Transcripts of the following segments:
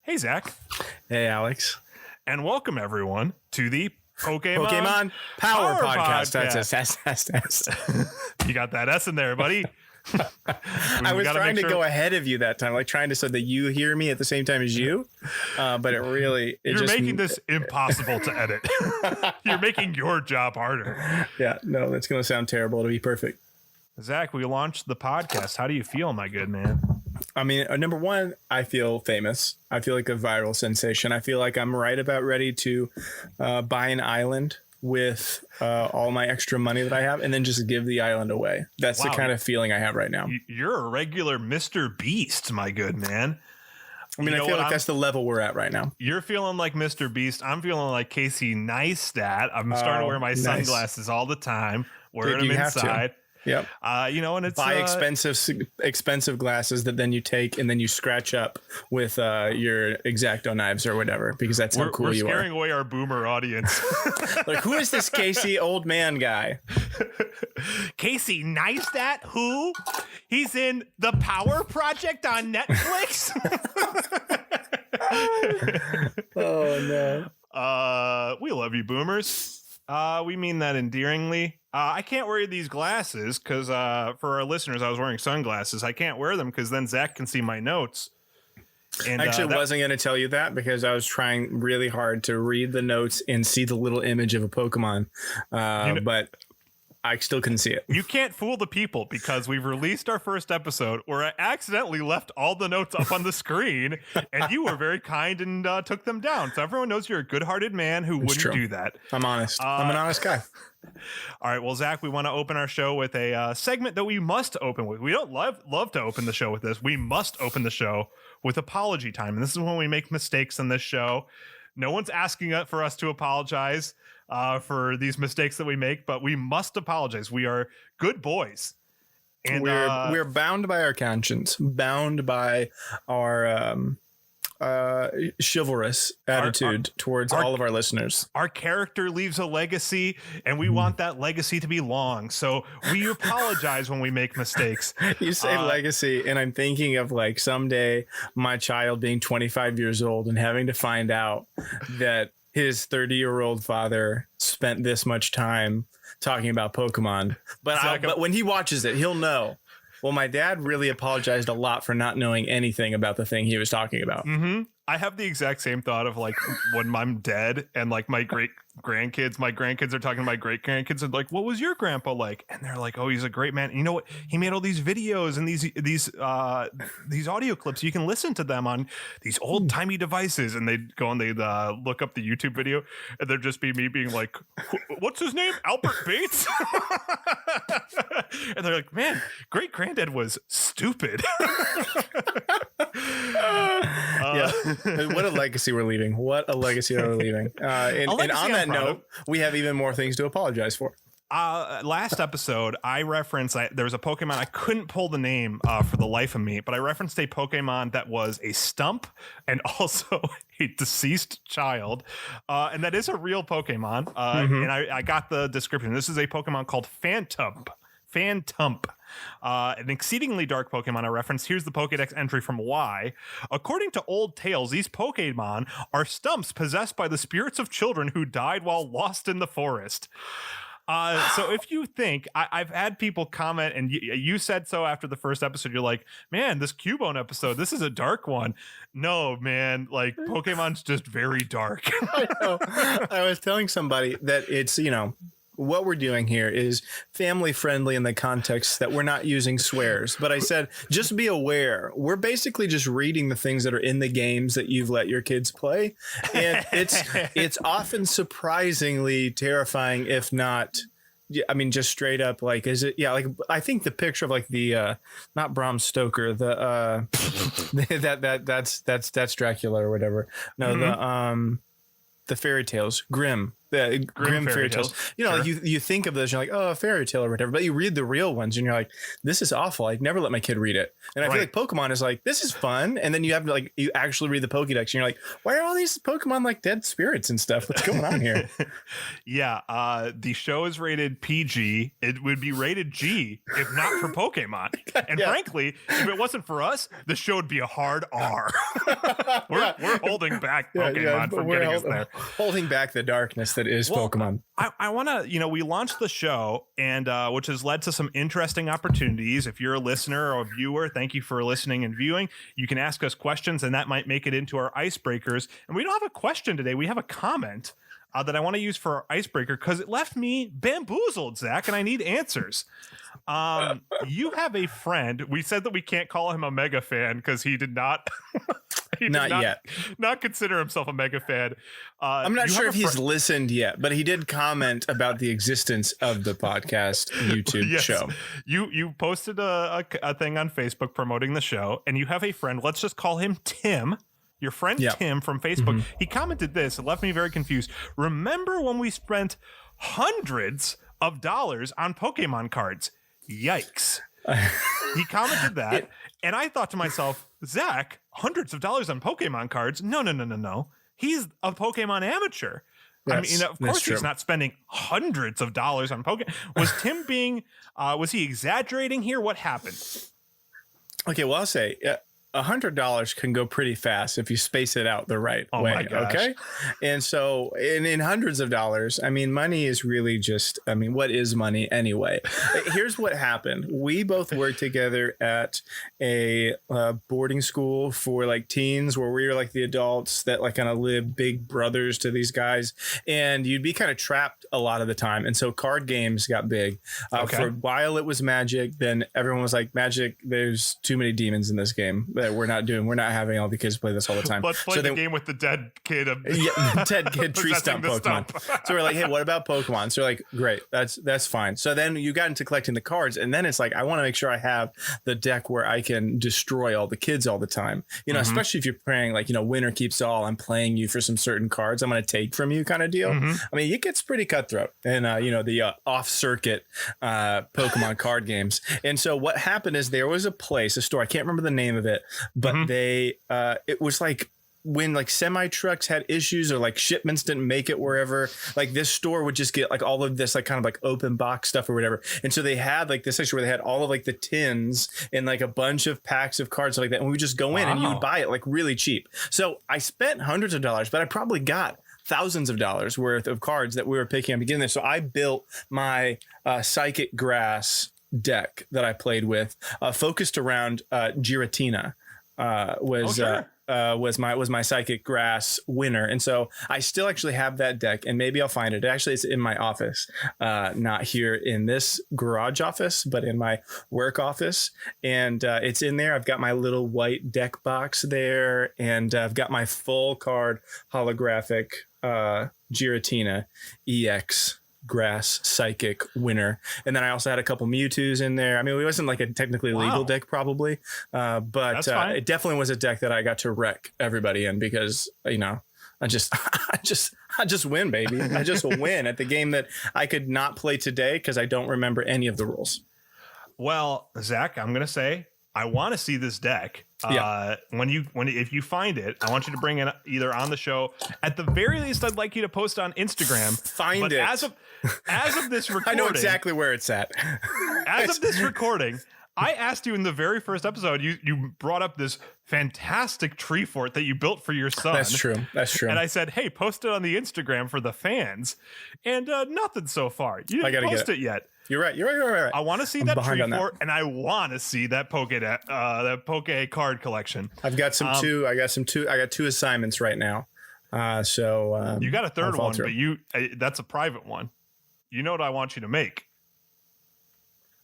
Hey, Zach. Hey, Alex. And welcome, everyone, to the Pokemon Power Podcast. That's You got that S in there, buddy. I was trying to go ahead of you that time, like trying to so that you hear me at the same time as you. But you're making this impossible to edit. You're making your job harder. Yeah, no, that's going to sound terrible. It'll be perfect. Zach, we launched the podcast. How do you feel, my good man? I mean, number one, I feel famous. I feel like a viral sensation. I feel like I'm right about ready to buy an island with all my extra money that I have and then just give the island away. That's the kind of feeling I have right now. You're a regular Mr. Beast, my good man. I mean, I feel like that's the level we're at right now. You're feeling like Mr. Beast. I'm feeling like Casey Neistat. I'm starting to wear my sunglasses all the time, wearing them inside. Yep. And it's buy expensive glasses that then you take and then you scratch up with your X-Acto knives or whatever, because that's how cool you are. We're scaring away our boomer audience. Like, who is this Casey old man guy? Casey Neistat? Who? He's in The Power Project on Netflix. Oh no. We love you, boomers. We mean that endearingly. I can't wear these glasses because for our listeners, I was wearing sunglasses. I can't wear them because then Zach can see my notes. And, I actually wasn't going to tell you that because I was trying really hard to read the notes and see the little image of a Pokemon. But I still couldn't see it. You can't fool the people because we've released our first episode where I accidentally left all the notes up on the screen and you were very kind and took them down. So everyone knows you're a good-hearted man who wouldn't do that. I'm honest. I'm an honest guy. All right. Well, Zach, we want to open our show with a segment that we must open with. We don't love to open the show with this. We must open the show with apology time. And this is when we make mistakes on this show. No one's asking for us to apologize for these mistakes that we make, but we must apologize. We are good boys. And we're bound by our conscience, bound by our chivalrous attitude towards all of our listeners. Our character leaves a legacy and we want that legacy to be long. So we apologize when we make mistakes. You say legacy and I'm thinking of like someday my child being 25 years old and having to find out that his 30-year-old father spent this much time talking about Pokemon. But when he watches it, he'll know. Well, my dad really apologized a lot for not knowing anything about the thing he was talking about. Mm-hmm. I have the exact same thought of like when I'm dead and like my grandkids are talking to my great grandkids and like, what was your grandpa like? And they're like, oh, he's a great man. And you know what? He made all these videos and these audio clips. You can listen to them on these old timey devices. And they'd go and they'd look up the YouTube video and there'd just be me being like, what's his name? Albert Bates? And they're like, man, great granddad was stupid. Yeah. What a legacy we're leaving. What a legacy we're leaving. And on that note, we have even more things to apologize for. Last episode, I referenced there was a Pokemon. I couldn't pull the name for the life of me, but I referenced a Pokemon that was a stump and also a deceased child. And that is a real Pokemon. And I got the description. This is a Pokemon called Phantump. An exceedingly dark Pokemon I referenced. Here's the Pokedex entry from Y. According to old tales, these Pokemon are stumps possessed by the spirits of children who died while lost in the forest. So if you think, I've had people comment, and you said so after the first episode, you're like, man, this Cubone episode, this is a dark one. No, man, like Pokemon's just very dark. I know. I was telling somebody that it's, what we're doing here is family friendly in the context that we're not using swears. But I said, just be aware. We're basically just reading the things that are in the games that you've let your kids play. And it's often surprisingly terrifying, if not, I mean, just straight up, like, is it? Yeah. Like, I think the picture of like the, not Bram Stoker, that's Dracula or whatever. No, the fairy tales, Grimm. the Grimm fairy tales. You know, Sure. like you think of those, you're like, oh, a fairy tale or whatever, but you read the real ones and you're like, this is awful. I'd never let my kid read it. And I feel like Pokemon is like, this is fun. And then you have to like, you actually read the Pokédex and you're like, why are all these Pokemon like dead spirits and stuff? What's going on here? Yeah. The show is rated PG. It would be rated G if not for Pokemon. And frankly, if it wasn't for us, the show would be a hard R. we're holding back Pokemon from getting us there. Holding back the darkness that is Pokemon. I want to, we launched the show and which has led to some interesting opportunities. If you're a listener or a viewer, thank you for listening and viewing. You can ask us questions and that might make it into our icebreakers. And we don't have a question today. We have a comment that I want to use for our icebreaker because it left me bamboozled, Zach, and I need answers. You have a friend. We said that we can't call him a mega fan because he did not. Not consider himself a mega fan. I'm not sure if he's listened yet, but he did comment about the existence of the podcast YouTube show. You posted a thing on Facebook promoting the show, and you have a friend. Let's just call him Tim. Your friend Tim from Facebook. He commented this. It left me very confused. Remember when we spent hundreds of dollars on Pokemon cards? Yikes. He commented that. And I thought to myself, Zach, hundreds of dollars on Pokemon cards? No. He's a Pokemon amateur. I mean, of course he's not spending hundreds of dollars on Pokemon. Was Tim was he exaggerating here? What happened? Okay, well, I'll say $100 can go pretty fast if you space it out the right way. My gosh. Okay. And so in hundreds of dollars, I mean, money is really just, I mean, what is money anyway? Here's what happened. We both worked together at a boarding school for like teens where we were like the adults that like kind of live big brothers to these guys. And you'd be kind of trapped a lot of the time. And so card games got big. For a while it was Magic. Then everyone was like, Magic, there's too many demons in this game. That we're not having all the kids play this all the time. Let's play the game with the dead kid. Dead kid tree stump Pokemon. So we're like, hey, what about Pokemon? So we're like, great, that's fine. So then you got into collecting the cards, and then it's like, I want to make sure I have the deck where I can destroy all the kids all the time. You know, especially if you're playing like, winner keeps all. I'm playing you for some certain cards I'm going to take from you kind of deal. I mean, it gets pretty cutthroat, and the off circuit Pokemon card games. And so what happened is there was a store. I can't remember the name of it. But it was like when like semi trucks had issues or like shipments didn't make it wherever, like this store would just get like all of this like kind of like open box stuff or whatever. And so they had like this section where they had all of like the tins and like a bunch of packs of cards like that. And we would just go in and you would buy it like really cheap. So I spent hundreds of dollars, but I probably got thousands of dollars worth of cards that we were picking up beginning there. So I built my Psychic Grass deck that I played with, focused around Giratina. Was my Psychic Grass winner. And so I still actually have that deck, and maybe I'll find it. Actually, it's in my office, not here in this garage office, but in my work office. And it's in there. I've got my little white deck box there, and I've got my full card holographic Giratina EX Grass Psychic winner. And then I also had a couple Mewtwo's in there. I mean, it wasn't like a technically legal deck probably, but it definitely was a deck that I got to wreck everybody in because, I just win, baby. I just win at the game that I could not play today because I don't remember any of the rules. Well, Zach, I'm going to say I want to see this deck. If you find it, I want you to bring it either on the show. At the very least, I'd like you to post on Instagram. Find it. As of this recording, I know exactly where it's at. As of this recording, I asked you in the very first episode, you brought up this fantastic tree fort that you built for your son. That's true. And I said, hey, post it on the Instagram for the fans. And nothing so far. You didn't post it yet. You're right. I want to see that tree fort, and I want to see that that Poke card collection. I've got some two. I got two assignments right now. So you got a third one, but that's a private one. You know what I want you to make.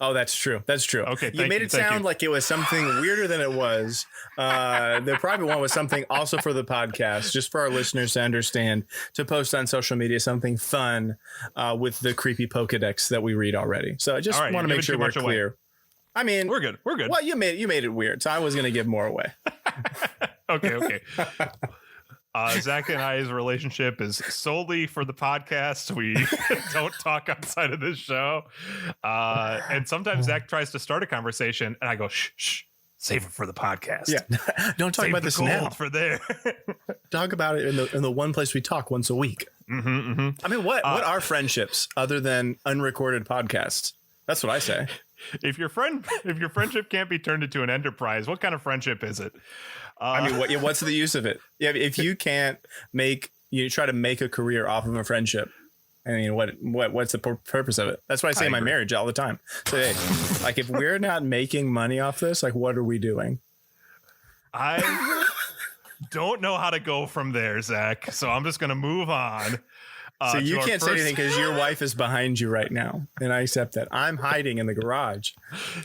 Oh, that's true. Okay, you made it sound like it was something weirder than it was. The private one was something also for the podcast, just for our listeners to understand, to post on social media, something fun with the creepy Pokedex that we read already. So I just want to make sure we're clear. Away. I mean, we're good. Well, you made it weird, so I was going to give more away. Okay. Zach and I's relationship is solely for the podcast. We don't talk outside of this show. And sometimes Zach tries to start a conversation and I go, shh, save it for the podcast. Yeah. Don't talk about this now. For there. Talk about it in the one place we talk once a week. I mean, what are friendships other than unrecorded podcasts? That's what I say. If your friendship can't be turned into an enterprise, what kind of friendship is it? I mean, what's the use of it? Yeah, if you can't try to make a career off of a friendship, I mean, what's the purpose of it? That's what I say in my marriage all the time. So, hey, like, if we're not making money off this, like, what are we doing? I don't know how to go from there, Zach. So I'm just going to move on. So you can't say anything because your wife is behind you right now, and I accept that. I'm hiding in the garage.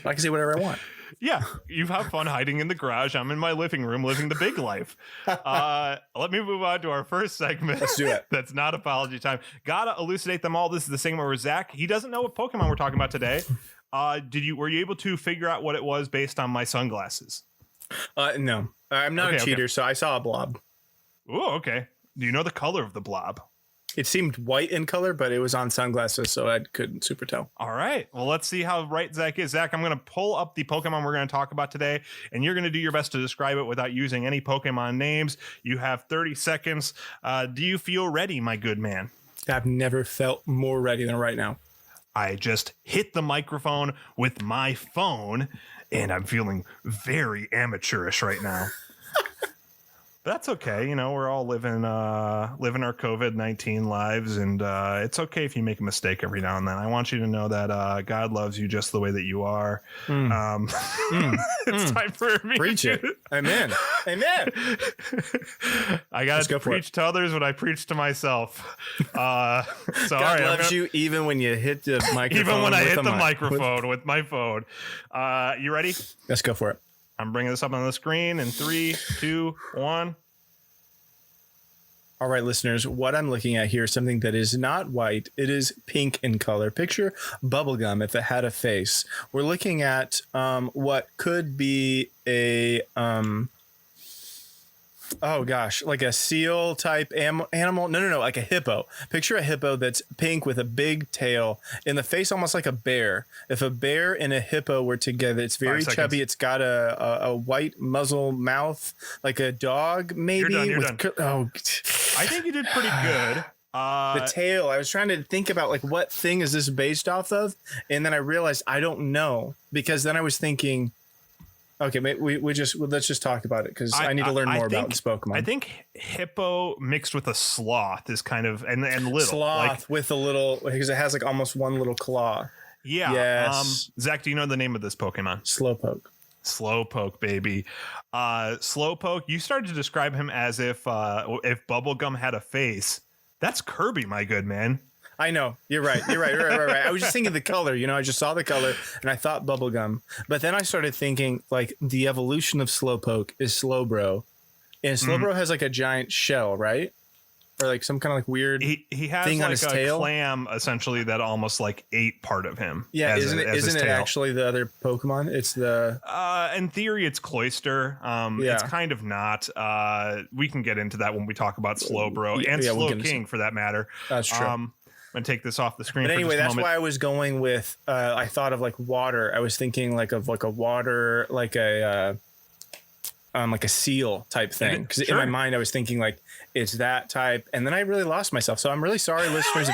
I can say whatever I want. Yeah, you have fun hiding in the garage. I'm in my living room living the big life. Let me move on to our first segment. Let's do it. That's not apology time. Gotta elucidate them all. This is the segment where Zach, he doesn't know what Pokemon we're talking about today. Were you able to figure out what it was based on my sunglasses? No, I'm not a cheater, so I saw a blob. Oh, okay. Do you know the color of the blob? It seemed white in color, but it was on sunglasses, so I couldn't super tell. All right. Well, let's see how right Zach is. Zach, I'm going to pull up the Pokemon we're going to talk about today, and you're going to do your best to describe it without using any Pokemon names. You have 30 seconds. Do you feel ready, my good man? I've never felt more ready than right now. I just hit the microphone with my phone, and I'm feeling very amateurish right now. But that's okay. You know, we're all living our COVID-19 lives, and it's okay if you make a mistake every now and then. I want you to know that God loves you just the way that you are. It's time for me. Preach it. Amen. Amen. I got to preach to others what I preach to myself. God loves you even when you hit the microphone. Even when I hit the microphone with my phone. You ready? Let's go for it. I'm bringing this up on the screen in 3, 2, 1. All right, listeners, what I'm looking at here is something that is not white. It is pink in color. Picture bubblegum if it had a face. We're looking at what could be a like a seal type animal. No, like a hippo. Picture a hippo that's pink with a big tail in the face, almost like a bear. If a bear and a hippo were together, it's very chubby. It's got a white muzzle mouth, like a dog, maybe. You're done. I think you did pretty good. The tail. I was trying to think about like what thing is this based off of, and then I realized I don't know, because then I was thinking, okay, let's just talk about it, because I need to learn more about this Pokemon. I think hippo mixed with a sloth is kind of and little sloth, like, with a little, because it has like almost one little claw. Yeah. Yes. Zach, do you know the name of this Pokemon? Slowpoke, baby. Slowpoke. You started to describe him as if Bubblegum had a face. That's Kirby, my good man. I know. You're right. I was just thinking the color, I just saw the color and I thought bubblegum. But then I started thinking like the evolution of Slowpoke is Slowbro. And Slowbro has like a giant shell, right? Or like some kind of like weird he has thing like on his a tail. Clam essentially that almost like ate part of him. Yeah, isn't it actually the other Pokemon? It's the in theory it's Cloyster. It's kind of not. We can get into that when we talk about Slowbro and Slowking for that matter. That's true. I'm gonna take this off the screen. But anyway, that's why I was going with. I thought of like water. I was thinking like of like a water, like a seal type thing. Because in my mind, I was thinking like it's that type, and then I really lost myself. So I'm really sorry, listeners,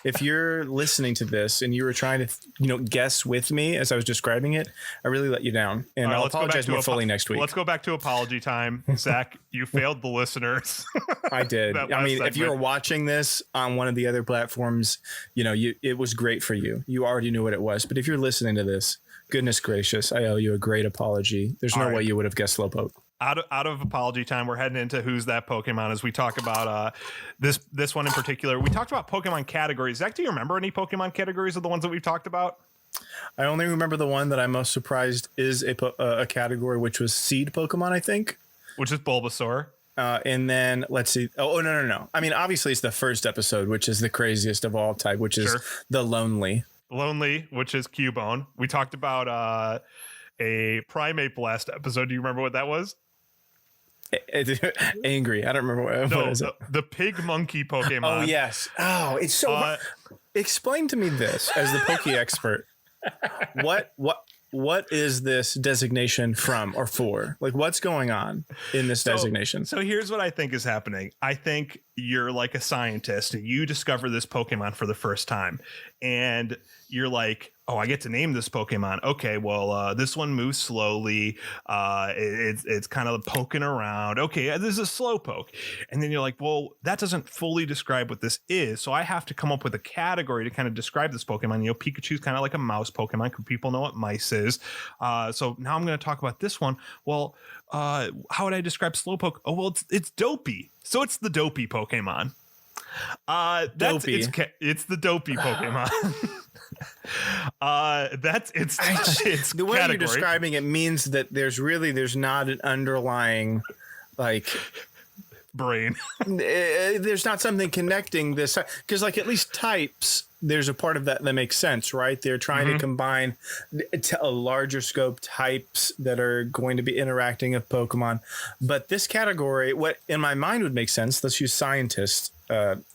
if you're listening to this and you were trying to guess with me as I was describing it. I really let you down, and I'll apologize more fully next week. Let's go back to apology time, Zach. You failed the listeners. I did. I mean, if you were watching this on one of the other platforms, it was great for you. You already knew what it was. But if you're listening to this, goodness gracious, I owe you a great apology. There's no way you would have guessed Slowpoke. Out of apology time, we're heading into Who's That Pokemon as we talk about this one in particular. We talked about Pokemon categories. Zach, do you remember any Pokemon categories of the ones that we've talked about? I only remember the one that I'm most surprised is a category, which was Seed Pokemon, I think. Which is Bulbasaur. And then let's see. Oh, no. I mean, obviously it's the first episode, which is the craziest of all type, which is the Lonely, which is Cubone. We talked about a Primate Blast episode. Do you remember what that was? Angry. I don't remember what is it. The pig monkey Pokemon. Oh yes. Oh, it's so hard. Explain to me this as the Poke expert. What is this designation from or for? Like, what's going on in this designation? So here's what I think is happening. I think you're like a scientist and you discover this Pokemon for the first time and you're like, oh, I get to name this Pokemon. Okay, well, this one moves slowly. It's kind of poking around. Okay, this is a Slowpoke. And then you're like, well, that doesn't fully describe what this is. So I have to come up with a category to kind of describe this Pokemon. You know, Pikachu's kind of like a mouse Pokemon because people know what mice is. So now I'm going to talk about this one. Well, how would I describe Slowpoke? Oh, well, it's dopey. So it's the dopey Pokemon. Dopey. It's the dopey Pokemon. It's the way category. you're describing it means that there's not an underlying like brain. There's not something connecting this because like at least types there's a part of that makes sense, right? They're trying to combine a larger scope types that are going to be interacting with Pokemon. But this category, what in my mind would make sense, let's use scientist,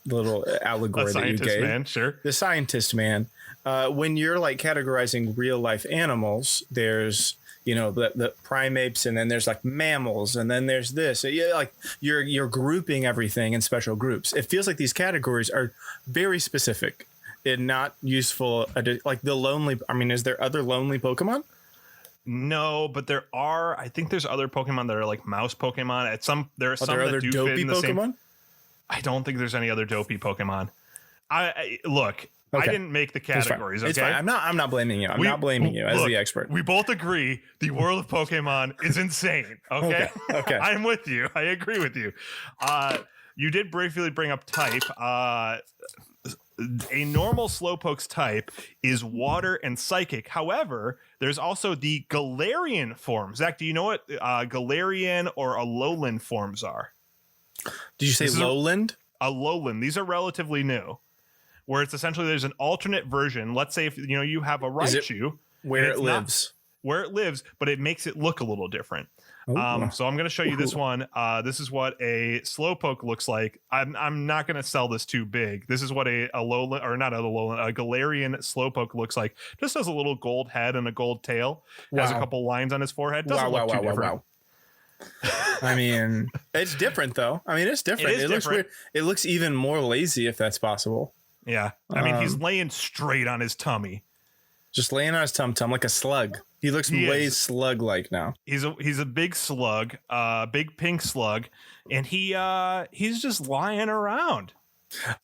little allegory that you gave. Man, sure. The scientist man. When you're like categorizing real life animals, there's, you know, the primates, and then there's like mammals, and then there's this. Like you're grouping everything in special groups. It feels like these categories are very specific and not useful. Like the lonely. I mean, is there other lonely Pokemon? No, but there are. I think there's other Pokemon that are like mouse Pokemon. There are some there that other do dopey fit in the Pokemon? same. I don't think there's any other dopey Pokemon. I look. Okay. I didn't make the categories. It's okay, fine. I'm not blaming you. I'm not blaming you as the expert. We both agree the world of Pokemon is insane. Okay. Okay. I'm with you. I agree with you. You did briefly bring up type. A normal Slowpoke's type is water and psychic. However, there's also the Galarian form. Zach, do you know what Galarian or Alolan forms are? Did you say lowland? Alolan. These are relatively new. Where it's essentially there's an alternate version. Let's say if you have a Raichu, where it lives, but it makes it look a little different. So I'm going to show you this one. This is what a Slowpoke looks like. I'm not going to sell this too big. This is what a Galarian Slowpoke looks like. Just has a little gold head and a gold tail. Wow. Has a couple lines on his forehead. Doesn't look too different. I mean, it's different though. I mean, it's different. It looks weird. It looks even more lazy if that's possible. Yeah. I mean, he's laying straight on his tummy. Just laying on his tum-tum like a slug. He looks way slug-like now. He's a big slug, big pink slug, and he's just lying around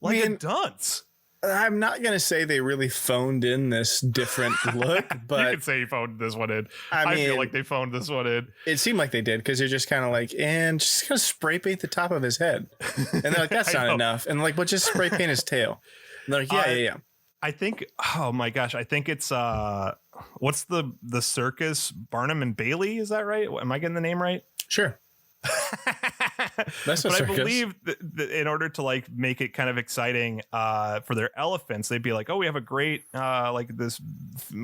like a dunce. I'm not going to say they really phoned in this different look, but... You could say he phoned this one in. I feel like they phoned this one in. It seemed like they did, because you're just kind of like, and just going to spray paint the top of his head. And they're like, that's not enough. And like, but just spray paint his tail. And they're like, yeah. I think, oh my gosh, I think it's, what's the circus? Barnum and Bailey, is that right? Am I getting the name right? Sure. But I believe that in order to like make it kind of exciting for their elephants, they'd be like, oh, we have a great like this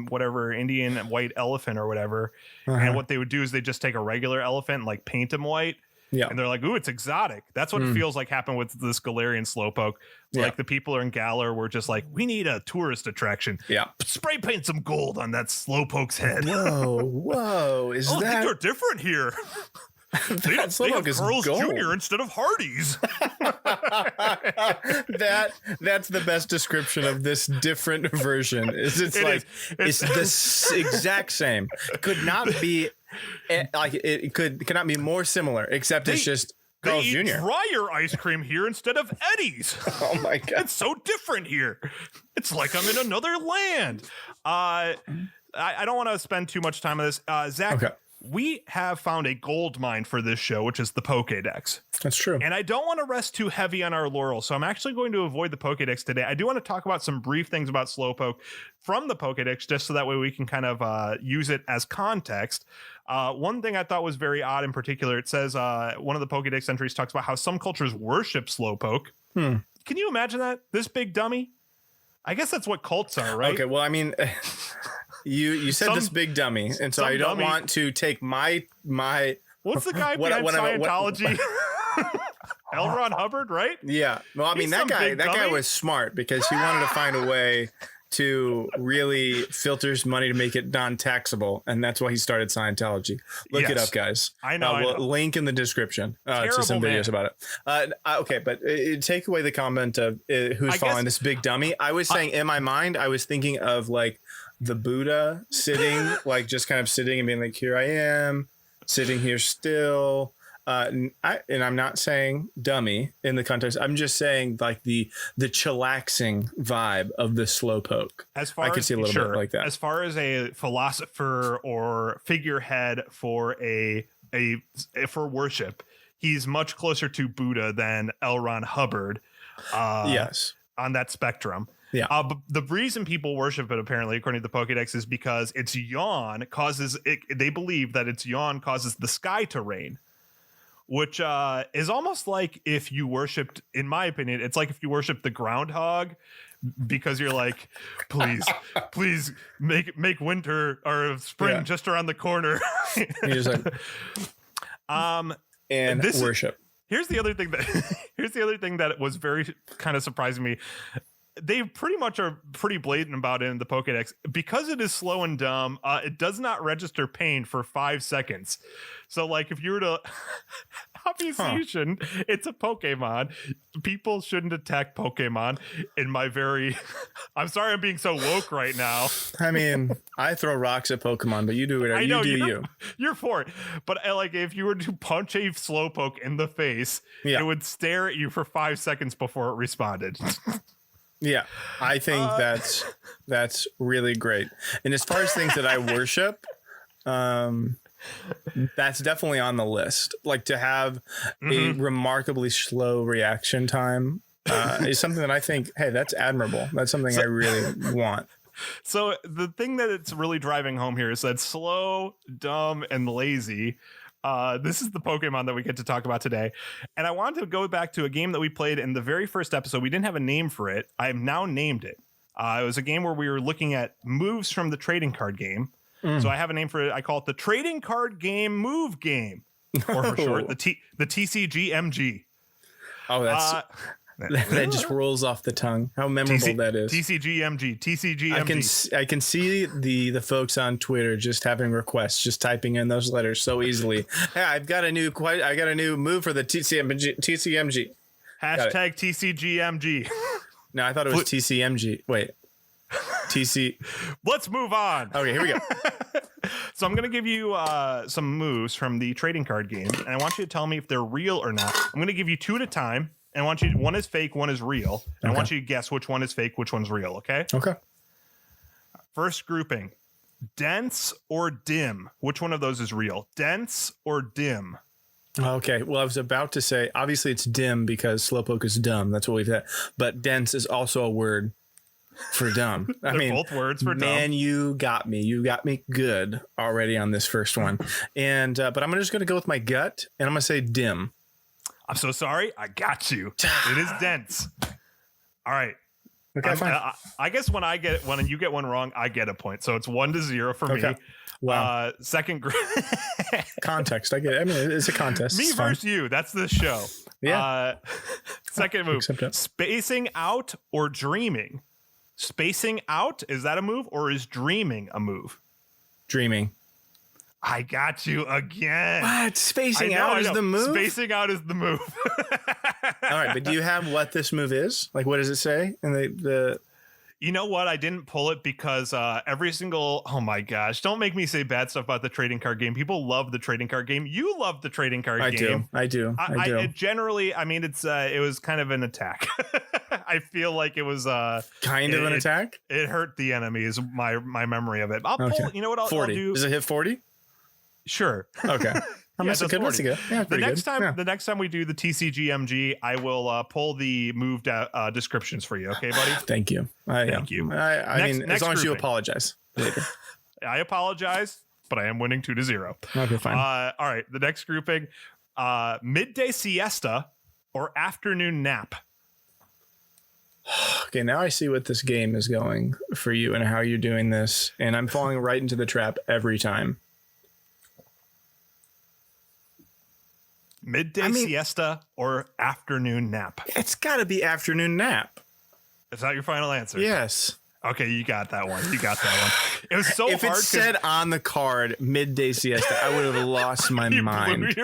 whatever Indian white elephant or whatever. And what they would do is they just take a regular elephant and like paint him white. Yeah. And they're like, ooh, it's exotic. That's what it feels like happened with this Galarian Slowpoke. Like the people in Galar were just like, we need a tourist attraction. Yeah. Spray paint some gold on that Slowpoke's head. Whoa. Is that? Things are different here. They have Carl's Jr. instead of Hardee's. That's the best description of this different version. It's the exact same. Could not be like it could not be more similar, except it's just Carl's Jr. They eat dryer ice cream here instead of Eddie's. Oh my god, it's so different here. It's like I'm in another land. I don't want to spend too much time on this, Zach. Okay. We have found a gold mine for this show, which is the Pokédex. That's true. And I don't want to rest too heavy on our laurels, so I'm actually going to avoid the Pokédex today. I do want to talk about some brief things about Slowpoke from the Pokédex, just so that way we can kind of use it as context. One thing I thought was very odd in particular, it says one of the Pokédex entries talks about how some cultures worship Slowpoke. Can you imagine that? This big dummy? I guess that's what cults are, right? Okay, well, I mean... You said this big dummy, and so I don't want to take my What's the guy What- behind what- Scientology? L. Ron Hubbard, right? Yeah. Well, I mean, He's that some guy big was dummy. smart because he wanted to find a way to really filter his money to make it non-taxable, and that's why he started Scientology. Look it Yes. up, guys. I know, I We'll know. link in the description to some Terrible videos man. about it. Okay, but take away the comment of who's I following guess- this big dummy. I was saying in my mind, I was thinking of like the Buddha sitting, like just kind of sitting and being like, "Here I am, sitting here still." And I'm not saying dummy in the context. I'm just saying like the chillaxing vibe of the Slowpoke. As far I could as see a little bit like that. As far as a philosopher or figurehead for for worship, he's much closer to Buddha than L. Ron Hubbard. Yes. On that spectrum. Yeah. But the reason people worship it, apparently, according to the Pokedex, is because its yawn causes it. They believe that its yawn causes the sky to rain, which is almost like if you worshipped, in my opinion, it's like if you worship the groundhog because you're like, please make winter or spring just around the corner. You're just like, and this worship. Here's the other thing that was very kind of surprising me. They pretty much are pretty blatant about it in the Pokedex. Because it is slow and dumb, it does not register pain for 5 seconds. So, like, if you were to... Obviously, you shouldn't. It's a Pokemon. People shouldn't attack Pokemon in my very... I'm sorry I'm being so woke right now. I mean, I throw rocks at Pokemon, but you do whatever. I know, you do you. You're for it. But, like, if you were to punch a Slowpoke in the face, it would stare at you for 5 seconds before it responded. Yeah, I think that's really great. And as far as things that I worship, that's definitely on the list. Like to have a remarkably slow reaction time is something that I think, hey, that's admirable. That's something I really want. So the thing that it's really driving home here is that slow, dumb, and lazy. This is the Pokemon that we get to talk about today. And I wanted to go back to a game that we played in the very first episode. We didn't have a name for it. I have now named it. It was a game where we were looking at moves from the trading card game. So I have a name for it. I call it the Trading Card Game Move Game, or for short, the TCGMG. Oh, that's that just rolls off the tongue. How memorable that is. TCGMG. I can see the folks on Twitter just having requests, just typing in those letters so easily. Hey, I got a new move for the TCGMG. Hashtag TCGMG. No, I thought it was TCMG. Wait. TC. Let's move on. Okay, here we go. So I'm going to give you some moves from the trading card game, and I want you to tell me if they're real or not. I'm going to give you two at a time, and I want you one is fake, one is real. And I want you to guess which one is fake, which one's real, okay? Okay. First grouping, dense or dim. Which one of those is real? Dense or dim? Okay. Well, I was about to say, obviously it's dim because Slowpoke is dumb. That's what we've had. But dense is also a word for dumb. I mean, both words for dumb. Man, you got me. You got me good already on this first one. And but I'm just going to go with my gut, and I'm going to say dim. I'm so sorry. I got you. It is dense. All right. Okay, fine. I guess when you get one wrong, I get a point. So it's 1-0 for me. Wow. Second Context. I get it. I mean, it's a contest. Me versus you. That's the show. Yeah. Second move. Spacing out or dreaming. Spacing out, is that a move or is dreaming a move? Dreaming. I got you again. What? Spacing out is the move? Spacing out is the move. All right, but do you have what this move is? Like, what does it say? And the You know what? I didn't pull it because every single... Oh, my gosh. Don't make me say bad stuff about the trading card game. People love the trading card game. You love the trading card game. I do. Generally, I mean, it was kind of an attack. I feel like it was... kind of an attack? It hurt the enemy is my memory of it. I'll pull... You know what I'll 40. do? Does it hit 40? Sure. Okay. That's good. Yeah, the next time we do the TCGMG, I will pull the move descriptions for you. Okay, buddy? Thank you. Thank you. I mean, as long as you apologize later. I apologize, but I am winning 2-0. Okay, fine. All right. The next grouping, midday siesta or afternoon nap. Okay, now I see what this game is going for you and how you're doing this, and I'm falling right into the trap every time. Midday siesta or afternoon nap? It's got to be afternoon nap. Is that your final answer? Yes. Okay, you got that one. It was so if hard. If it said on the card midday siesta, I would have lost my mind.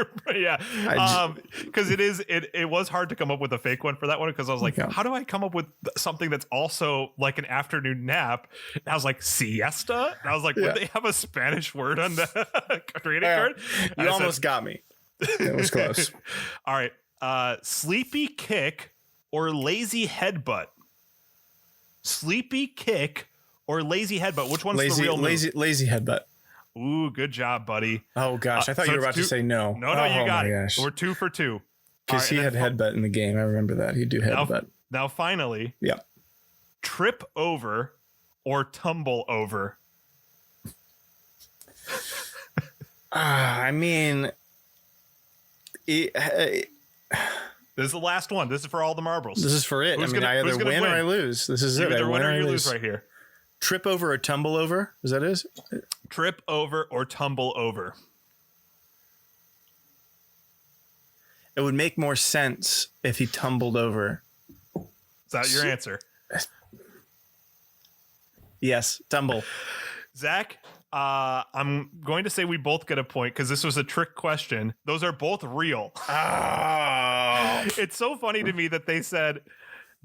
Because it was hard to come up with a fake one for that one because I was like, how do I come up with something that's also like an afternoon nap? And I was like, siesta? And I was like, would they have a Spanish word on the trading card? You almost got me. It was close. All right. Sleepy kick or lazy headbutt? Sleepy kick or lazy headbutt? Which one's the real move? Lazy headbutt. Ooh, good job, buddy. Oh gosh, I thought you were about to say no. No, you got it. Gosh. We're 2 for 2. Because he had headbutt in the game. I remember that. He'd do headbutt. Now finally, trip over or tumble over? I mean, this is the last one. This is for all the marbles. This is for it. I either win or I lose. This is it. Either I win or you lose right here. Trip over or tumble over? Is that it? Trip over or tumble over? It would make more sense if he tumbled over. Is that your answer? Yes, tumble. Zach, I'm going to say we both get a point because this was a trick question. Those are both real. Oh. It's so funny to me that they said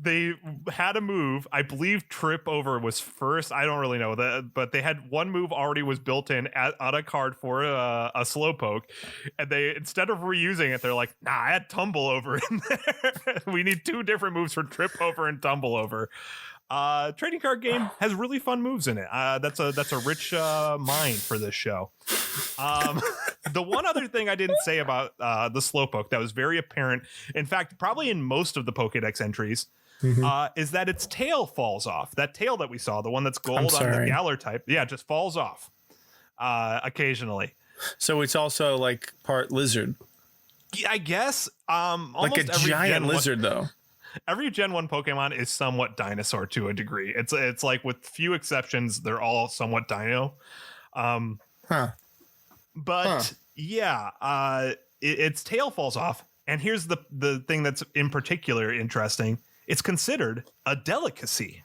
they had a move. I believe trip over was first. I don't really know that, but they had one move already was built in on a card for a Slowpoke, and they instead of reusing it, they're like, nah, I had tumble over in there. We need 2 different moves for trip over and tumble over. Trading card game has really fun moves in it. That's a rich mind for this show. The one other thing I didn't say about the Slowpoke that was very apparent, in fact, probably in most of the Pokedex entries, is that its tail falls off. That tail that we saw, the one that's gold on the Galar type, just falls off occasionally. So it's also like part lizard. Yeah, I guess. Like a giant lizard, though. Every Gen 1 Pokemon is somewhat dinosaur to a degree. It's like with few exceptions, they're all somewhat dino. Its tail falls off. And here's the thing that's in particular interesting. It's considered a delicacy.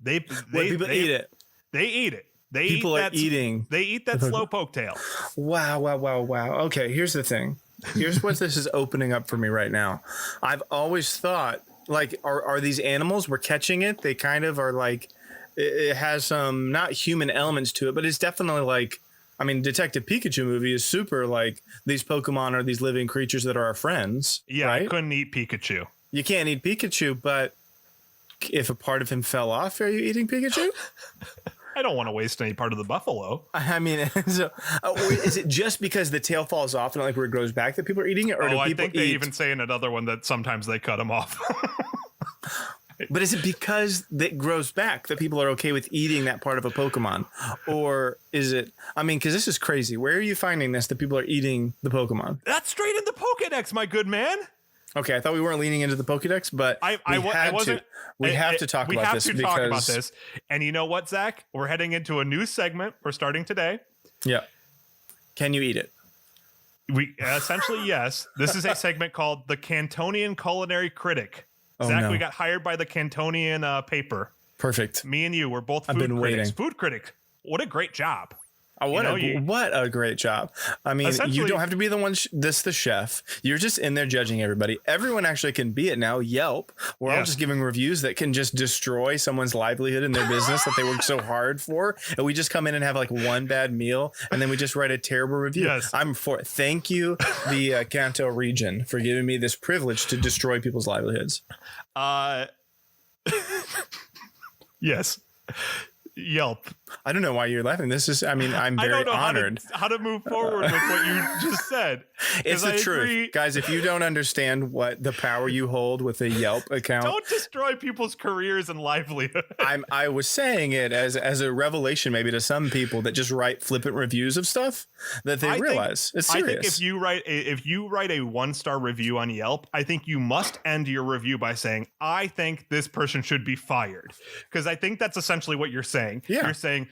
People eat it. They eat it. They eat that Slowpoke tail. Wow. Okay, here's the thing. Here's what this is opening up for me right now. I've always thought, like, are these animals, we're catching it, they kind of are like, it has some not human elements to it, but it's definitely like, I mean, Detective Pikachu movie is super like, these Pokemon are these living creatures that are our friends. Yeah, right? I couldn't eat Pikachu. You can't eat Pikachu, but if a part of him fell off, are you eating Pikachu? I don't want to waste any part of the buffalo. I mean, so, is it just because the tail falls off and like where it grows back that people are eating it? Or do I people think they even say in another one that sometimes they cut them off. But is it because it grows back that people are okay with eating that part of a Pokemon? Or is it, I mean, because this is crazy. Where are you finding this that people are eating the Pokemon? That's straight in the Pokedex, my good man. Okay, I thought we weren't leaning into the Pokedex, but we have to talk about this. And you know what, Zach? We're heading into a new segment. We're starting today. Yeah. Can you eat it? We essentially, yes. This is a segment called the Kantonian Culinary Critic. Zach, we got hired by the Kantonian paper. Perfect. Me and you, we're both food critics. Waiting. Food critic. What a great job. What a great job. I mean, you don't have to be the one, the chef. You're just in there judging everybody. Everyone actually can be it now. Yelp. We're all just giving reviews that can just destroy someone's livelihood in their business that they worked so hard for. And we just come in and have like one bad meal and then we just write a terrible review. Yes. I'm for it. Thank you, the Kanto region, for giving me this privilege to destroy people's livelihoods. Yes. Yelp. I don't know why you're laughing. This is, I mean, I'm very honored. How to move forward with what you just said. It's the truth. Guys, if you don't understand what the power you hold with a Yelp account. Don't destroy people's careers and livelihood. I was saying it as a revelation maybe to some people that just write flippant reviews of stuff that they realize it's serious. I think if you write a 1-star review on Yelp, I think you must end your review by saying, I think this person should be fired. Because I think that's essentially what you're saying. saying. Yeah. You're saying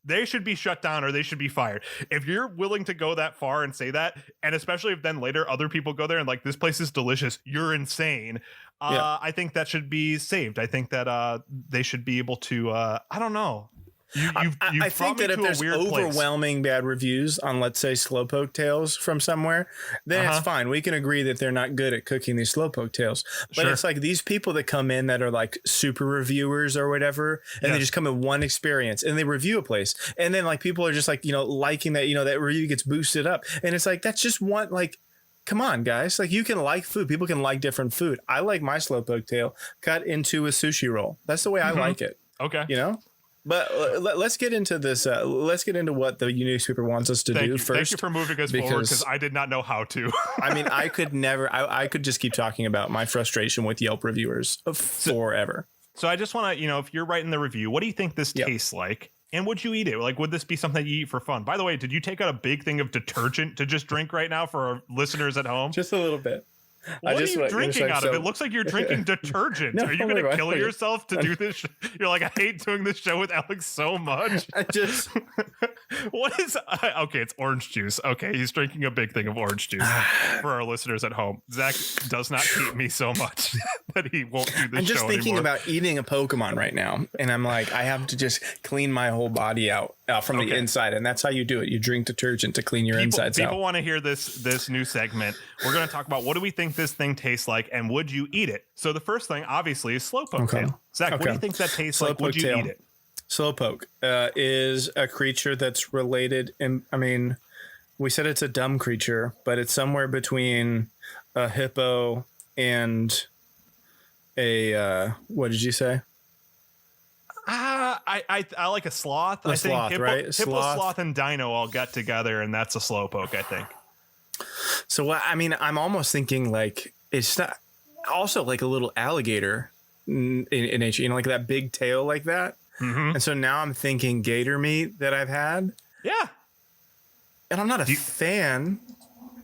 they should be shut down or they should be fired. If you're willing to go that far and say that, and especially if then later other people go there and like, this place is delicious, you're insane. I think that should be saved. I think that they should be able to, I don't know. I think that if there's overwhelming bad reviews on, let's say, Slowpoke tails from somewhere, then it's fine. We can agree that they're not good at cooking these Slowpoke tails. But it's like these people that come in that are like super reviewers or whatever, and they just come in one experience and they review a place. And then like people are just like, liking that, that review gets boosted up. And it's like, that's just one, like, come on, guys. Like, you can like food. People can like different food. I like my Slowpoke tail cut into a sushi roll. That's the way I like it. Okay. But let's get into this. Let's get into what the newspaper wants us to do first. Thank you for moving us forward because I did not know how to. I mean, I could never. I could just keep talking about my frustration with Yelp reviewers forever. So I just want to, if you're writing the review, what do you think this tastes like? And would you eat it? Like, would this be something you eat for fun? By the way, did you take out a big thing of detergent to just drink right now for our listeners at home? Just a little bit. What are you drinking out of? It looks like you're drinking detergent. No, are you going to kill yourself to do this? You're like, I hate doing this show with Alex so much. What is? Okay, it's orange juice. Okay, he's drinking a big thing of orange juice for our listeners at home. Zach does not hate me so much that he won't do this show I'm just thinking anymore. about eating a Pokemon right now, and I'm like, I have to just clean my whole body out from the inside, and that's how you do it. You drink detergent to clean your insides out. People want to hear this new segment. We're going to talk about what do we think this thing tastes like, and would you eat it? So the first thing, obviously, is Slowpoke tail. Zach, what do you think that tastes like? Would you eat it? Slowpoke is a creature that's related. We said it's a dumb creature, but it's somewhere between a hippo and a what did you say? I like a sloth. I think hippo, sloth, and dino all got together, and that's a Slowpoke, I think. So I'm almost thinking like it's not also like a little alligator in nature, like that big tail like that. Mm-hmm. And so now I'm thinking gator meat that I've had. Yeah. And I'm not a fan.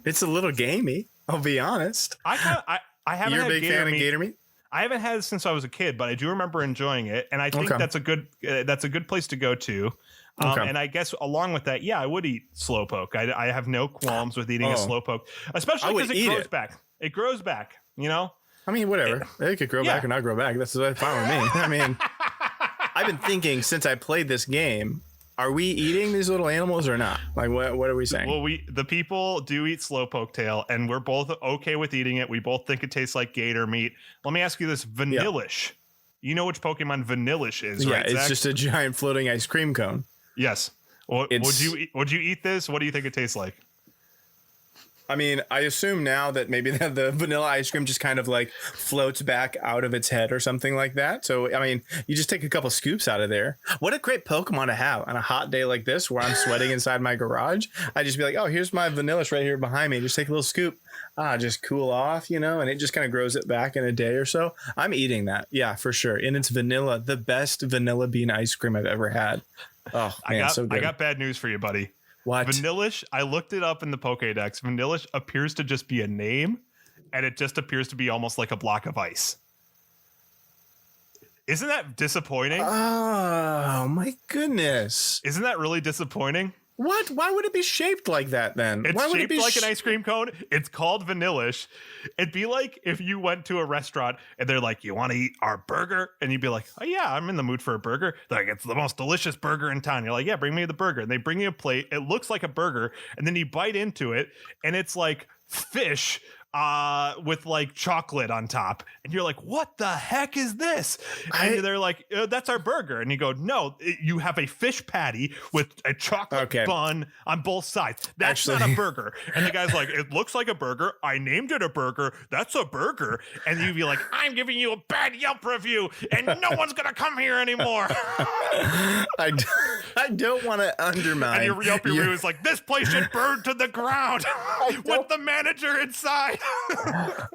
It's a little gamey. I'll be honest. I haven't. You're a big fan of gator meat? I haven't had it since I was a kid, but I do remember enjoying it, and I think that's a good place to go to. And I guess along with that, I would eat Slowpoke. I have no qualms with eating a Slowpoke, especially because it grows back. It grows back. I mean, whatever. It could grow back or not grow back. That's fine with me. I mean, I've been thinking since I played this game. Are we eating these little animals or not? Like, what are we saying? Well, the people do eat Slowpoke tail, and we're both okay with eating it. We both think it tastes like gator meat. Let me ask you this: Vanillish. Yeah. You know which Pokemon Vanillish is, right? Yeah, it's just a giant floating ice cream cone. Yes. Well, would you eat this? What do you think it tastes like? I mean, I assume now that maybe the vanilla ice cream just kind of like floats back out of its head or something like that. So, I mean, you just take a couple scoops out of there. What a great Pokemon to have on a hot day like this where I'm sweating inside my garage. I just be like, oh, here's my Vanillish right here behind me. Just take a little scoop. Just cool off, and it just kind of grows it back in a day or so. I'm eating that. Yeah, for sure. And it's vanilla, the best vanilla bean ice cream I've ever had. Oh, man, so good. I got bad news for you, buddy. What? Vanillish, I looked it up in the Pokédex. Vanillish appears to just be a name, and it just appears to be almost like a block of ice. Isn't that disappointing? Oh, my goodness. Isn't that really disappointing? What? Why would it be shaped like that then? It's Why would shaped it be like an ice cream cone. It's called Vanillish. It'd be like if you went to a restaurant and they're like, you want to eat our burger? And you'd be like, oh yeah, I'm in the mood for a burger. They're like, it's the most delicious burger in town. You're like, yeah, bring me the burger. And they bring you a plate. It looks like a burger. And then you bite into it and it's like fish with like chocolate on top, and you're like, what the heck is this? And they're like, that's our burger. And you go, no, you have a fish patty with a chocolate bun on both sides. That's not a burger. And the guy's like, it looks like a burger. I named it a burger. That's a burger. And you'd be like, I'm giving you a bad Yelp review and no one's gonna come here anymore. I don't want to undermine. And your Yelp review is like, this place should burn to the ground with the manager inside.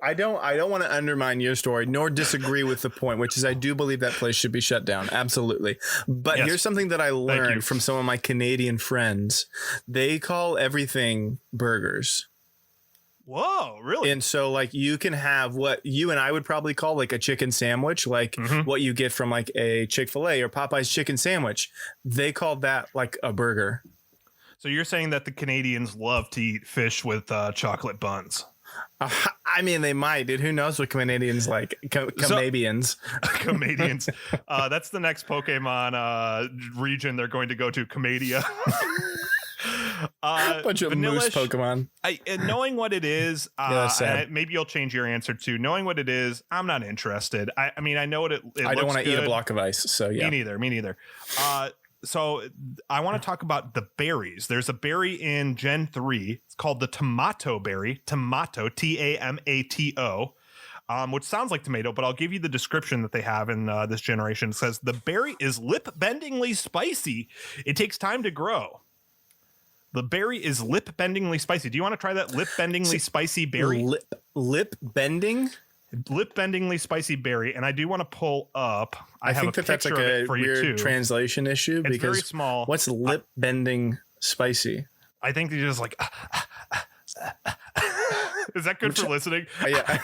I don't want to undermine your story nor disagree with the point, which is I do believe that place should be shut down. Absolutely. But here's something that I learned from some of my Canadian friends. They call everything burgers. Whoa, really? And so like you can have what you and I would probably call like a chicken sandwich, like what you get from like a Chick-fil-A or Popeye's chicken sandwich. They called that like a burger. So you're saying that the Canadians love to eat fish with chocolate buns? I mean, they might, dude. Who knows what Canadians like? Canadians. Canadians. That's the next Pokemon region they're going to go to, Camadia. Bunch of moose Pokemon. Knowing what it is, maybe you'll change your answer too. Knowing what it is, I'm not interested. I mean, I know what it I don't want to eat a block of ice. So yeah, me neither. So I want to talk about the berries. There's a berry in Gen 3. It's called the tomato berry. Tomato, Tamato. Which sounds like tomato, but I'll give you the description that they have in this generation. It says the berry is lip-bendingly spicy. It takes time to grow. The berry is lip-bendingly spicy. Do you want to try that lip-bendingly spicy berry? Lip bending? Lip-bendingly spicy berry. And I do want to pull up. I think that's like a weird translation issue. It's because very small. What's lip bending spicy? I think they're just like... Is that good for listening? Yeah.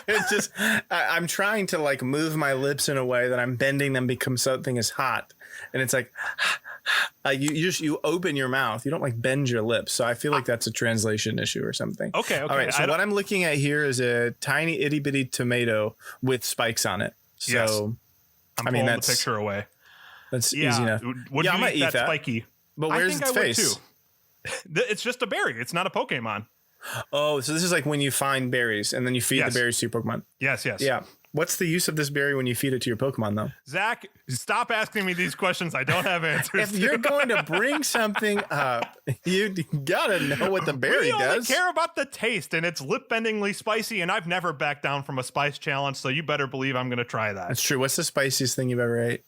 It's just, I'm trying to like move my lips in a way that I'm bending them because something is hot. And it's like, you open your mouth. You don't like bend your lips. So I feel like that's a translation issue or something. Okay. All right. So what I'm looking at here is a tiny itty bitty tomato with spikes on it. So, yes. I'm pulling the picture away. That's easy enough. Would you eat that spiky? But where's its face? It's just a berry. It's not a Pokemon. Oh, so this is like when you find berries and then you feed the berries to your Pokemon. Yes. Yeah. What's the use of this berry when you feed it to your Pokemon, though? Zach, stop asking me these questions. I don't have answers. If you're going to bring something up, you gotta know what the berry does. We only care about the taste, and it's lip-bendingly spicy, and I've never backed down from a spice challenge, so you better believe I'm going to try that. That's true. What's the spiciest thing you've ever ate?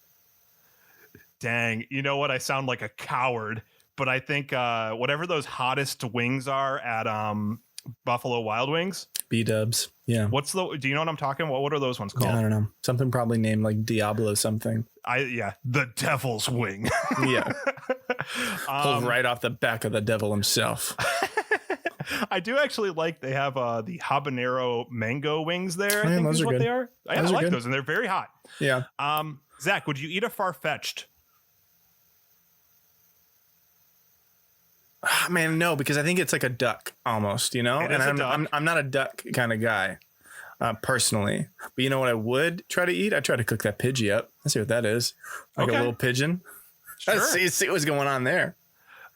Dang. You know what? I sound like a coward, but I think whatever those hottest wings are at Buffalo Wild Wings. B-dubs. Yeah. Do you know what I'm talking about? What are those ones called? I don't know. Something probably named like Diablo something. The devil's wing. Yeah. Pulled right off the back of the devil himself. I do actually like they have the habanero mango wings there. I think those is are what good. they are. I like those, and they're very hot. Yeah. Zach, would you eat a Farfetch'd? Man, no, because I think it's like a duck almost, you know? I'm not a duck kind of guy, personally. But you know what I would try to eat? I'd try to cook that Pidgey up. Let's see what that is. Like a little pigeon. Sure. Let's see what's going on there.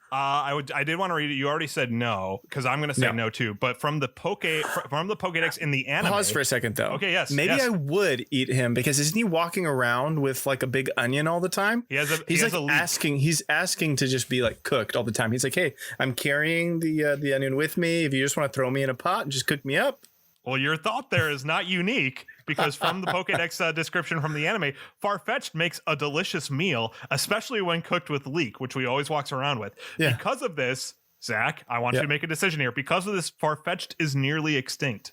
I did want to read it. You already said no, because I'm going to say no too. But from the Pokédex in the anime. Pause for a second though. Okay, yes. Maybe I would eat him because isn't he walking around with like a big onion all the time? He's asking to just be like cooked all the time. He's like, hey, I'm carrying the onion with me. If you just want to throw me in a pot and just cook me up. Well, your thought there is not unique, because from the Pokédex description from the anime, Farfetch'd makes a delicious meal, especially when cooked with leek, which we always walks around with. Yeah. Because of this, Zach, I want you to make a decision here. Because of this, Farfetch'd is nearly extinct.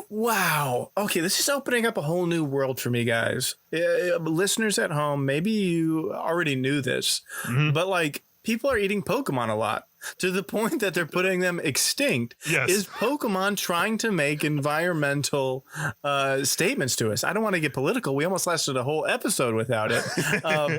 Wow. Okay, this is opening up a whole new world for me, guys. Listeners at home, maybe you already knew this, but like people are eating Pokemon a lot. To the point that they're putting them extinct. Yes. Is Pokemon trying to make environmental statements to us? I don't want to get political. We almost lasted a whole episode without it.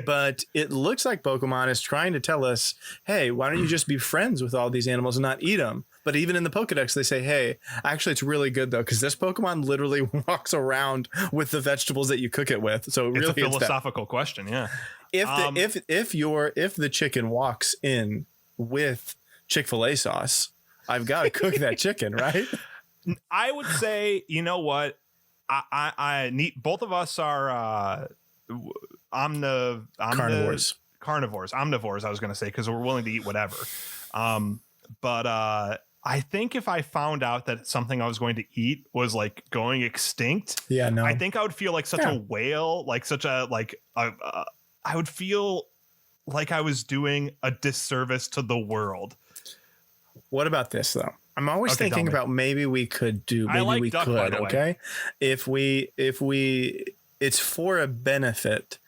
But it looks like Pokemon is trying to tell us, hey, why don't you just be friends with all these animals and not eat them? But even in the Pokedex, they say, hey, actually, it's really good, though, because this Pokemon literally walks around with the vegetables that you cook it with. So really, it's a philosophical question. Yeah. If the chicken walks in with Chick-fil-A sauce, I've got to cook that chicken, right? I would say, you know what? I need, both of us are omnivores, I was going to say, because we're willing to eat whatever. But I think if I found out that something I was going to eat was like going extinct, I think I would feel like such a whale, like such a I would feel like I was doing a disservice to the world. What about this though? I'm always thinking about maybe we could do, maybe we duck, could, okay? If we, it's for a benefit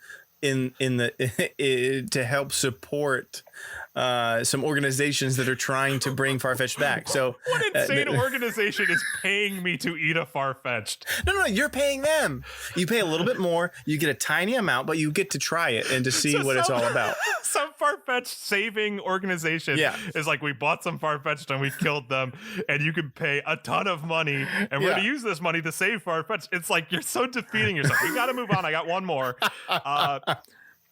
in the to help support some organizations that are trying to bring Farfetch'd back. So what insane organization is paying me to eat a Farfetch'd? No, you're paying them. You pay a little bit more. You get a tiny amount, but you get to try it and to see what it's all about. Some Farfetch'd saving organization is like, we bought some Farfetch'd and we killed them, and you can pay a ton of money, and we're going to use this money to save Farfetch'd. It's like, you're so defeating yourself. We got to move on. I got one more.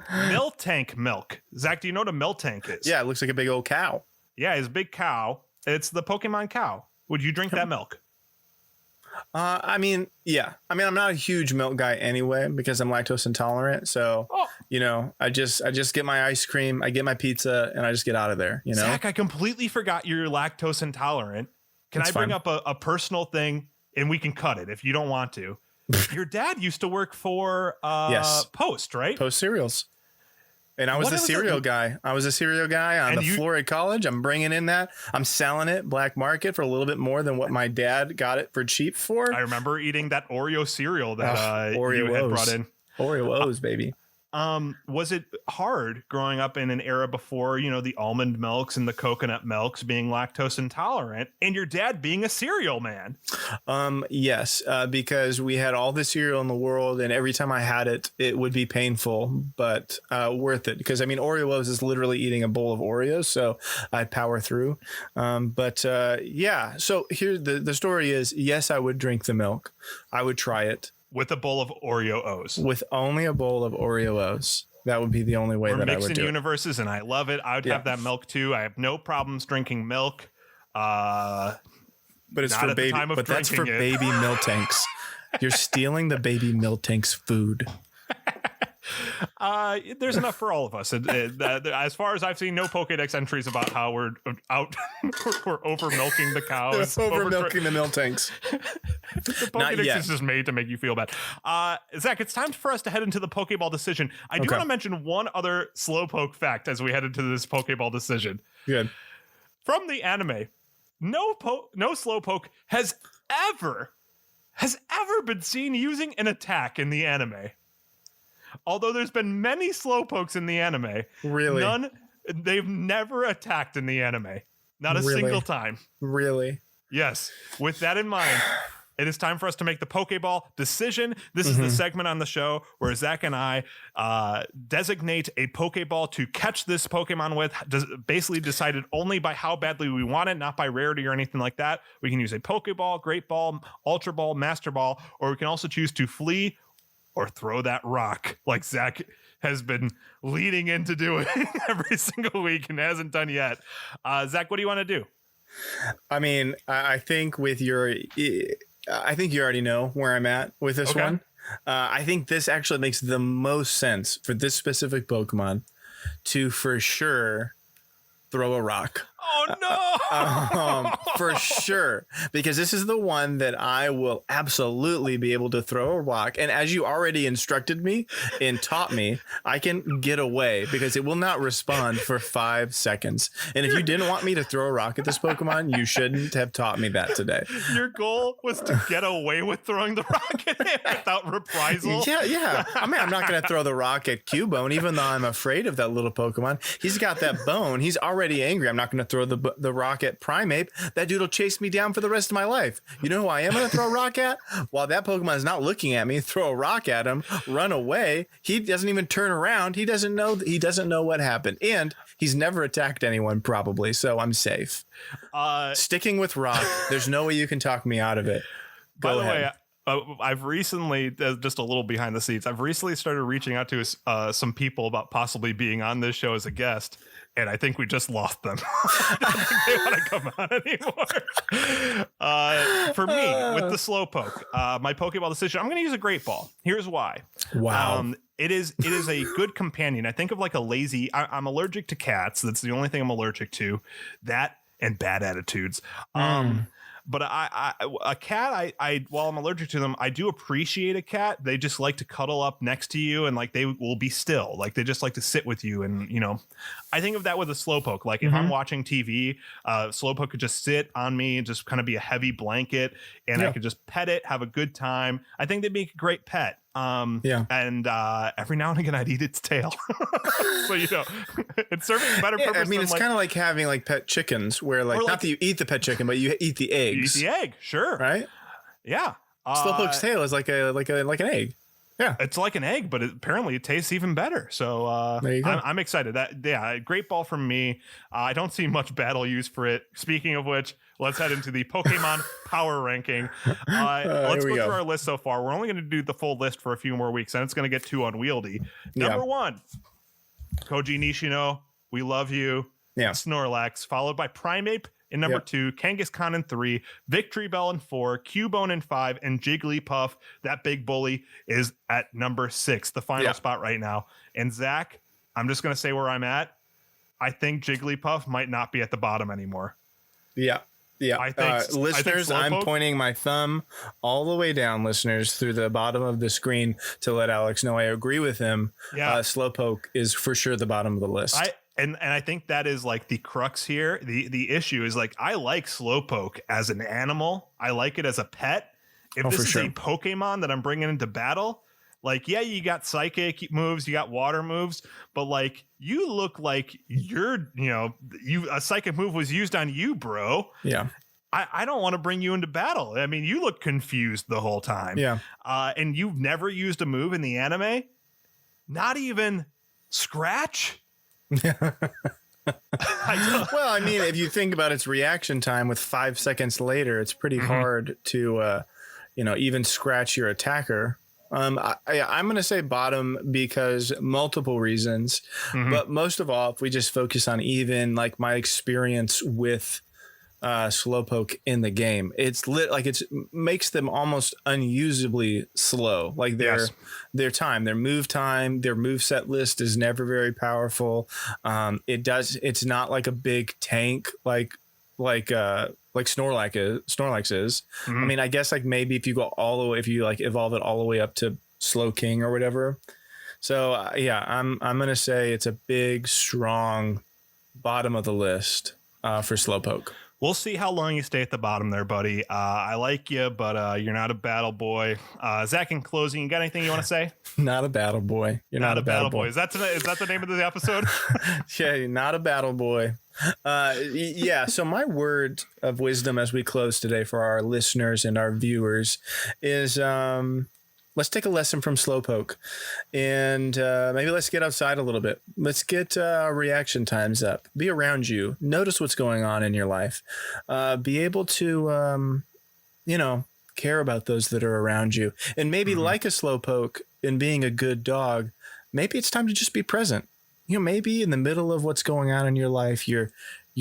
Miltank milk. Zach, do you know what a Miltank is? Yeah, it looks like a big old cow. Yeah, it's a big cow. It's the Pokemon cow. Would you drink that milk? I mean, I'm not a huge milk guy anyway because I'm lactose intolerant. So, I just get my ice cream, I get my pizza, and I just get out of there. Zach, I completely forgot you're lactose intolerant. Can I bring up a personal thing, and we can cut it if you don't want to? Your dad used to work for Post, right? Post cereals. And I was a cereal guy. I was a cereal guy on the floor at college. I'm bringing in that. I'm selling it black market for a little bit more than what my dad got it for cheap for. I remember eating that Oreo cereal that you had brought in. Oreos, baby. Was it hard growing up in an era before, the almond milks and the coconut milks being lactose intolerant, and your dad being a cereal man? Yes, because we had all the cereal in the world, and every time I had it, it would be painful, but worth it. Because Oreos is literally eating a bowl of Oreos, so I'd power through. So here the story is, yes, I would drink the milk. I would try it. With a bowl of Oreo-Os. With only a bowl of Oreo-Os. That would be the only way that I would do it. We're mixing universes, and I love it. I would have that milk, too. I have no problems drinking milk. But it's for baby. But that's for baby Miltanks. You're stealing the baby Miltanks food. There's enough for all of us. As far as I've seen, no Pokédex entries about how we're over milking the cows. Over milking the Miltanks. The Pokédex is just made to make you feel bad. Zach, it's time for us to head into the Pokeball decision. I do want to mention one other Slowpoke fact as we head into this Pokeball decision. Good. From the anime, no Slowpoke has ever been seen using an attack in the anime. Although there's been many Slowpokes in the anime, really, they've never attacked in the anime. Not a single time. Really? Yes. With that in mind, it is time for us to make the Pokeball decision. This is the segment on the show where Zach and I designate a Pokeball to catch this Pokemon with, basically decided only by how badly we want it, not by rarity or anything like that. We can use a Pokeball, Great Ball, Ultra Ball, Master Ball, or we can also choose to flee or throw that rock like Zach has been leading into doing every single week and hasn't done yet. Zach, what do you want to do? I mean, I think with your, I think you already know where I'm at with this one. I think this actually makes the most sense for this specific Pokemon to for sure throw a rock. Oh, no. For sure. Because this is the one that I will absolutely be able to throw a rock. And as you already instructed me and taught me, I can get away because it will not respond for 5 seconds. And if you didn't want me to throw a rock at this Pokemon, you shouldn't have taught me that today. Your goal was to get away with throwing the rock at him without reprisal? Yeah. I mean, I'm not going to throw the rock at Cubone, even though I'm afraid of that little Pokemon. He's got that bone. He's already angry. I'm not going to throw the rock at Primeape. That dude will chase me down for the rest of my life. You know who I am going to throw a rock at? While that Pokemon is not looking at me, throw a rock at him, run away. He doesn't even turn around. He doesn't know what happened. And he's never attacked anyone probably. So I'm safe. Sticking with rock. There's no way you can talk me out of it. Go ahead. I've recently, just a little behind the scenes, I've recently started reaching out to some people about possibly being on this show as a guest. And I think we just lost them. I don't think they want to come on anymore. For me, with the Slowpoke, my Pokeball decision, I'm going to use a Great Ball. Here's why. Wow. It is a good companion. I think of like a lazy. I'm allergic to cats. That's the only thing I'm allergic to. That and bad attitudes. But a cat, while I'm allergic to them, I do appreciate a cat. They just like to cuddle up next to you and like they will be still. Like they just like to sit with you. And, I think of that with a Slowpoke. Like if I'm watching TV, Slowpoke could just sit on me and just kind of be a heavy blanket and I could just pet it, have a good time. I think they'd make a great pet. Yeah. And every now and again I'd eat its tail. So, it's serving a better purpose. I mean, it's kind of like having like pet chickens where like, not that you eat the pet chicken, but you eat the eggs. You eat the egg, sure. Right? Yeah. Slowpoke's tail is like an egg. Yeah. It's like an egg, but apparently it tastes even better. So there you go. I'm excited. Great ball from me. I don't see much battle use for it. Speaking of which, let's head into the Pokemon power ranking. Let's go through our list so far. We're only going to do the full list for a few more weeks, and it's going to get too unwieldy. Number 1, Koji Nishino. We love you. Yeah. Snorlax, followed by Primeape in number 2, Kangaskhan in 3, Victory Bell in 4, Cubone in 5, and Jigglypuff, that big bully, is at number 6, the final spot right now. And Zach, I'm just going to say where I'm at. I think Jigglypuff might not be at the bottom anymore. Yeah. Yeah. I think, listeners, I'm pointing my thumb all the way down, listeners, through the bottom of the screen to let Alex know I agree with him. Yeah. Slowpoke is for sure the bottom of the list. And I think that is like the crux here. The issue is like, I like Slowpoke as an animal. I like it as a pet. If this is a Pokemon that I'm bringing into battle, like, yeah, you got psychic moves, you got water moves, but like, you look like a psychic move was used on you, bro. Yeah. I don't want to bring you into battle. I mean, you look confused the whole time. Yeah. And you've never used a move in the anime, not even Scratch. Well, I mean, if you think about its reaction time with 5 seconds later, it's pretty hard to, even scratch your attacker. I'm going to say bottom because multiple reasons, but most of all, if we just focus on even like my experience with Slowpoke in the game, it's makes them almost unusably slow. Like their move time, their move set list is never very powerful. It's not like a big tank like Snorlax is. I mean, I guess like maybe if you go all the way, if you like evolve it all the way up to Slow King or whatever. So I'm gonna say it's a big, strong bottom of the list for Slowpoke. We'll see how long you stay at the bottom there, buddy. I like you, but you're not a battle boy. Zach, in closing, you got anything you want to say? Not a battle boy. You're not a battle boy. Is that the name of the episode? Yeah, not a battle boy. So my word of wisdom as we close today for our listeners and our viewers is let's take a lesson from Slowpoke and maybe let's get outside a little bit. Let's get our reaction times up. Be around you. Notice what's going on in your life. Be able to, care about those that are around you. And maybe like a Slowpoke in being a good dog, maybe it's time to just be present. Maybe in the middle of what's going on in your life, you're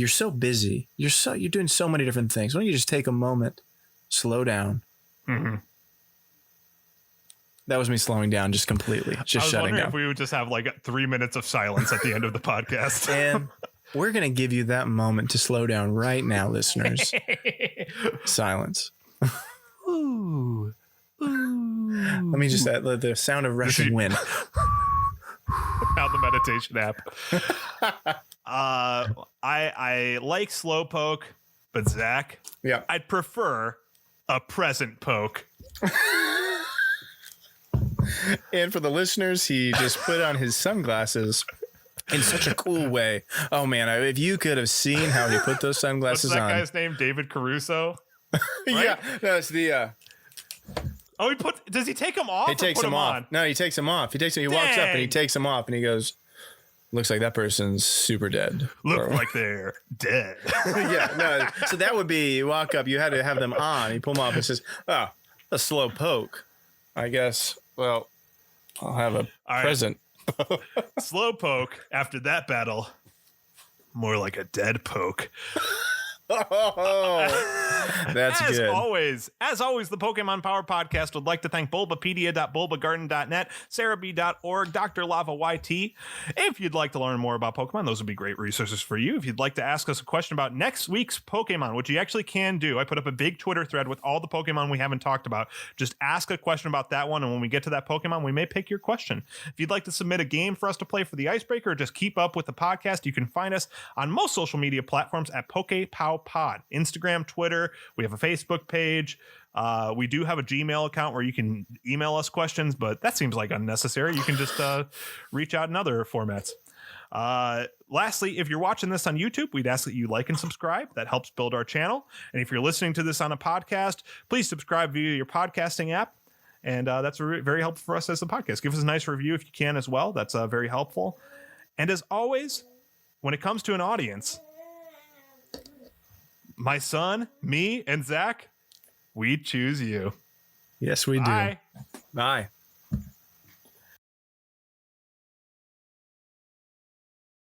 so busy. You're doing so many different things. Why don't you just take a moment, slow down. That was me slowing down just completely. Just shutting down. If we would just have like 3 minutes of silence at the end of the podcast. And we're going to give you that moment to slow down right now, listeners. Silence. Ooh. Let me just add the sound of rushing wind. Now the meditation app. I like Slowpoke, but Zach, I'd prefer a present poke. And for the listeners, he just put on his sunglasses in such a cool way. Oh man, if you could have seen how he put those sunglasses on. What's that guy's name? David Caruso? Right? Yeah, no, it's the. Oh, does he take them off? He takes them off. No, he takes them off. He walks up and he takes them off and he goes, looks like that person's super dead. Look like they're dead. Yeah, no. So that would be, you walk up, you had to have them on. You pull them off and says, a Slowpoke. I guess, well, I'll have a present. Slowpoke, after that battle, more like a dead poke. Oh, that's good. As always, the Pokemon Power Podcast would like to thank Bulbapedia.bulbagarden.net, SarahB.org, Dr. Lava YT. If you'd like to learn more about Pokemon, those would be great resources for you. If you'd like to ask us a question about next week's Pokemon, which you actually can do, I put up a big Twitter thread with all the Pokemon we haven't talked about. Just ask a question about that one, and when we get to that Pokemon, we may pick your question. If you'd like to submit a game for us to play for the Icebreaker, or just keep up with the podcast, you can find us on most social media platforms at Pokepowpod. Instagram, Twitter, we have a Facebook page. We do have a Gmail account where you can email us questions, but that seems like unnecessary. You can just reach out in other formats. Lastly, if you're watching this on YouTube, we'd ask that you like and subscribe. That helps build our channel. And if you're listening to this on a podcast, please subscribe via your podcasting app. And that's very helpful for us as the podcast. Give us a nice review if you can as well. That's very helpful. And as always, when it comes to an audience, my son, me, and Zach, we choose you. Yes, we do. Bye. Bye.